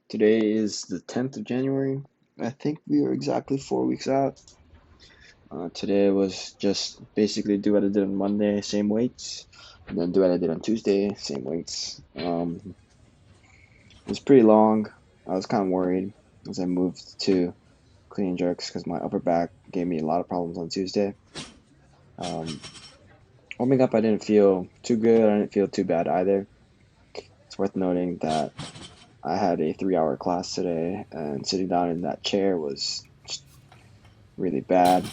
Today is the 10th of January. I think we are exactly 4 weeks out. Today was just basically do what I did on Monday, same weights, and then do what I did on Tuesday, same weights. It was pretty long. I was kind of worried as I moved to clean and jerks because my upper back gave me a lot of problems on Tuesday. Um, Warming up, I didn't feel too good. I didn't feel too bad either. It's worth noting that I had a 3-hour class today, and sitting down in that chair was just really bad.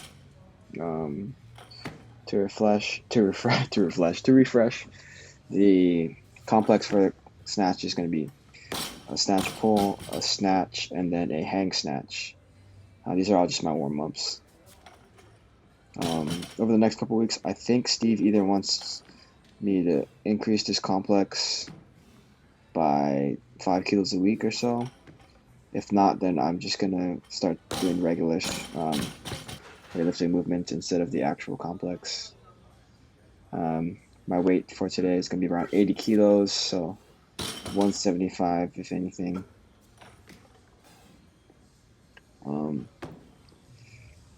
Um, to refresh, the complex for snatch is going to be a snatch pull, a snatch, and then a hang snatch. These are all just my warm ups. Over the next couple weeks, I think Steve either wants me to increase this complex by 5 kilos a week or so. If not, then I'm just gonna start doing regular weightlifting movements instead of the actual complex. My weight for today is gonna be around 80 kilos, so 175 if anything. Um,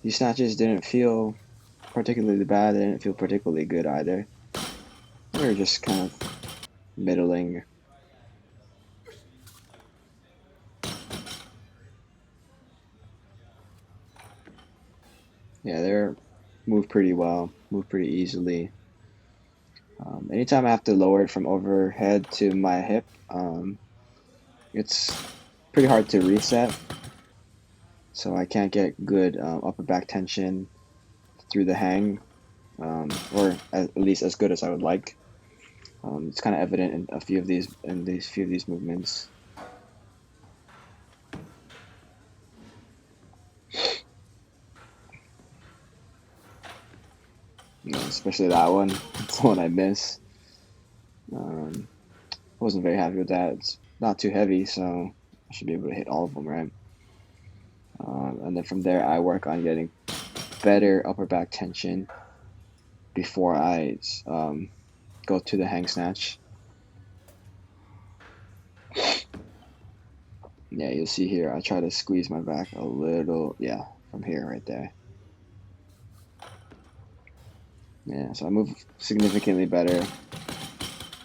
these snatches didn't feel particularly bad. They didn't feel particularly good either. They were just kind of middling. Yeah, they're moved pretty well, moved pretty easily. Anytime I have to lower it from overhead to my hip, it's pretty hard to reset. So I can't get good upper back tension through the hang, or at least as good as I would like. It's kind of evident in a few of these movements. Especially that one. It's the one I miss. Um, Wasn't very happy with that. It's not too heavy, so I should be able to hit all of them, right? And then from there, I work on getting better upper back tension before I go to the hang snatch. Yeah, you'll see here, I try to squeeze my back a little, yeah, from here, right there. Yeah, so I move significantly better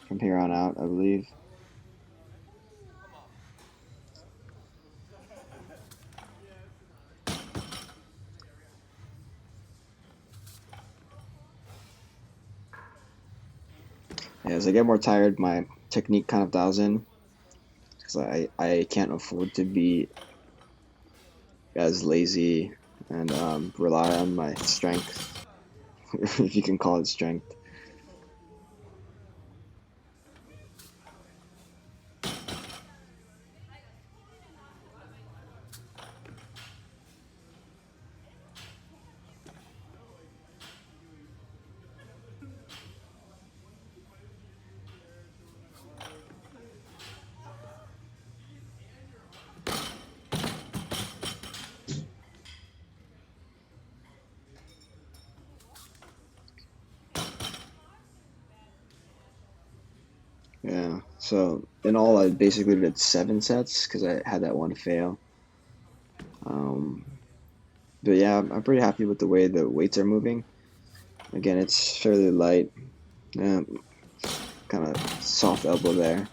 from here on out, I believe. Yeah, as I get more tired, my technique kind of dials in because I can't afford to be as lazy and rely on my strength, if you can call it strength. Yeah, so in all, I basically did 7 sets because I had that one fail. Um, but yeah, I'm pretty happy with the way the weights are moving. Again, it's fairly light, kind of soft elbow there.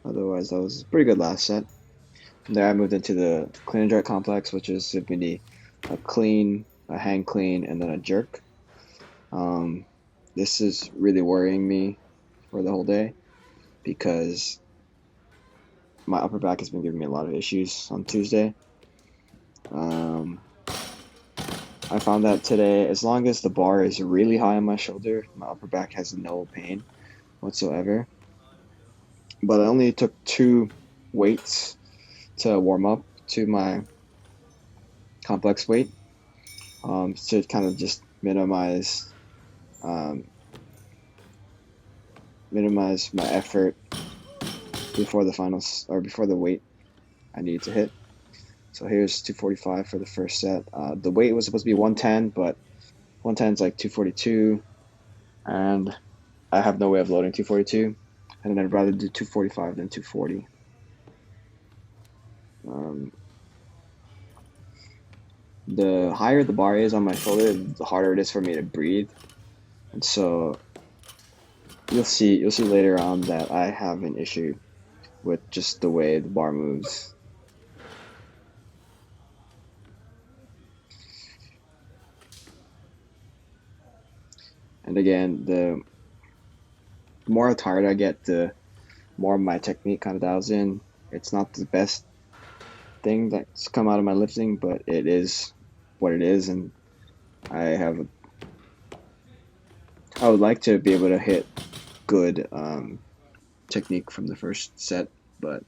Otherwise, that was a pretty good last set. From there, I moved into the clean and jerk complex, which is simply a clean, a hang clean, and then a jerk. Um, this is really worrying me for the whole day because my upper back has been giving me a lot of issues on Tuesday. Um, I found that today, as long as the bar is really high on my shoulder, my upper back has no pain whatsoever. But I only took 2 weights to warm up to my complex weight, to kind of just um, minimize my effort before the finals or before the weight I need to hit. So here's 245 for the first set. The weight was supposed to be 110, but 110 is like 242, and I have no way of loading 242, and I'd rather do 245 than 240. Um, the higher the bar is on my shoulder, the harder it is for me to breathe. And so you'll see later on that I have an issue with just the way the bar moves. And again, the more tired I get, the more my technique kind of dials in. It's not the best thing that's come out of my lifting, but it is what it is, and I have I would like to be able to hit good technique from the first set, but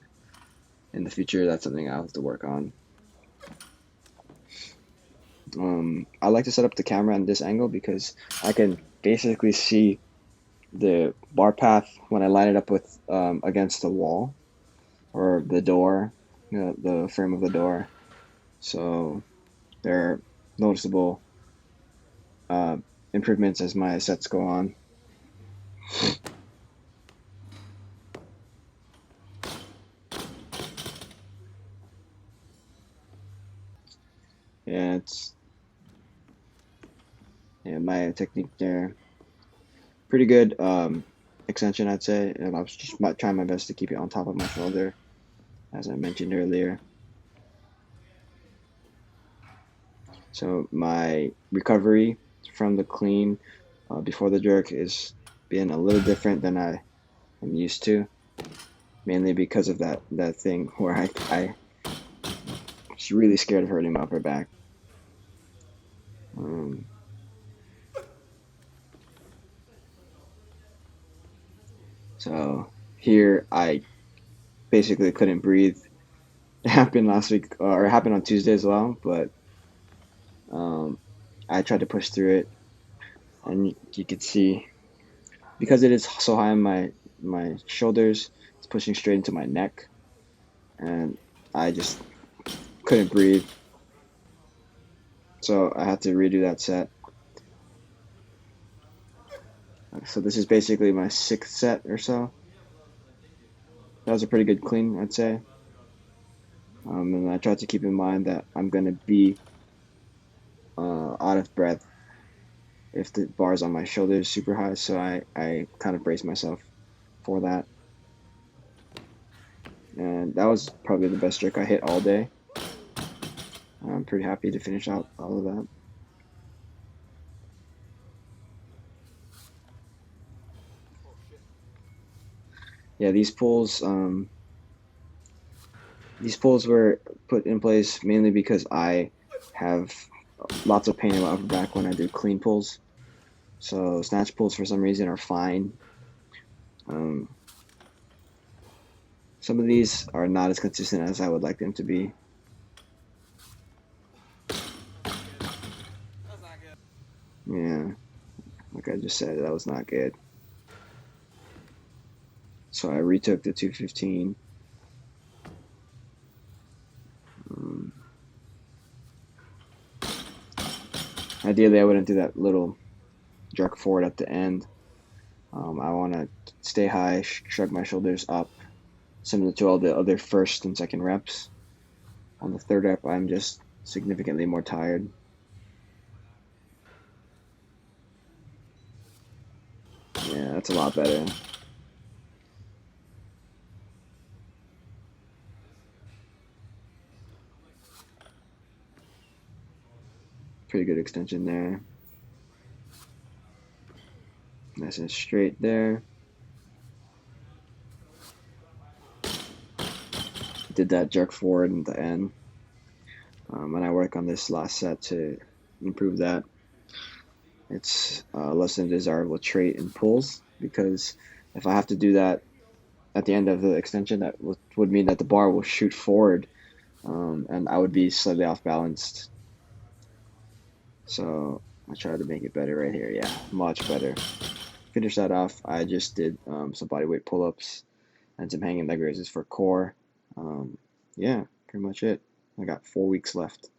in the future, that's something I'll have to work on. I like to set up the camera at this angle because I can basically see the bar path when I line it up with against the wall or the door, the frame of the door. So there are noticeable uh, improvements as my sets go on. Yeah, my technique there, pretty good extension, I'd say. And I was just trying my best to keep it on top of my shoulder, as I mentioned earlier. So my recovery from the clean before the jerk is being a little different than I am used to, mainly because of that thing where I was really scared of hurting my upper back. Um, so here I basically couldn't breathe. It happened last week, or it happened on Tuesday as well, but um, I tried to push through it, and you could see because it is so high on my shoulders, it's pushing straight into my neck, and I just couldn't breathe. So I had to redo that set. So this is basically my sixth set or so. That was a pretty good clean, I'd say. And I tried to keep in mind that I'm going to be out of breath if the bar's on my shoulders super high. So I kind of braced myself for that. And that was probably the best jerk I hit all day. I'm pretty happy to finish out all of that. Yeah, these pulls were put in place mainly because I have lots of pain in my upper back when I do clean pulls. So snatch pulls for some reason are fine. Um, some of these are not as consistent as I would like them to be. Yeah, like I just said, that was not good. So I retook the 215. Um, Ideally, I wouldn't do that little jerk forward at the end. I want to stay high, shrug my shoulders up, similar to all the other first and second reps. On the third rep, I'm just significantly more tired. Yeah, that's a lot better. Pretty good extension there. Nice and straight there. Did that jerk forward in the end. And I work on this last set to improve that. It's less than a desirable trait in pulls because if I have to do that at the end of the extension, that would mean that the bar will shoot forward, and I would be slightly off balanced. So I try to make it better right here. Yeah, much better. Finish that off. I just did some bodyweight pull-ups and some hanging leg raises for core. Yeah, pretty much it. I got 4 weeks left.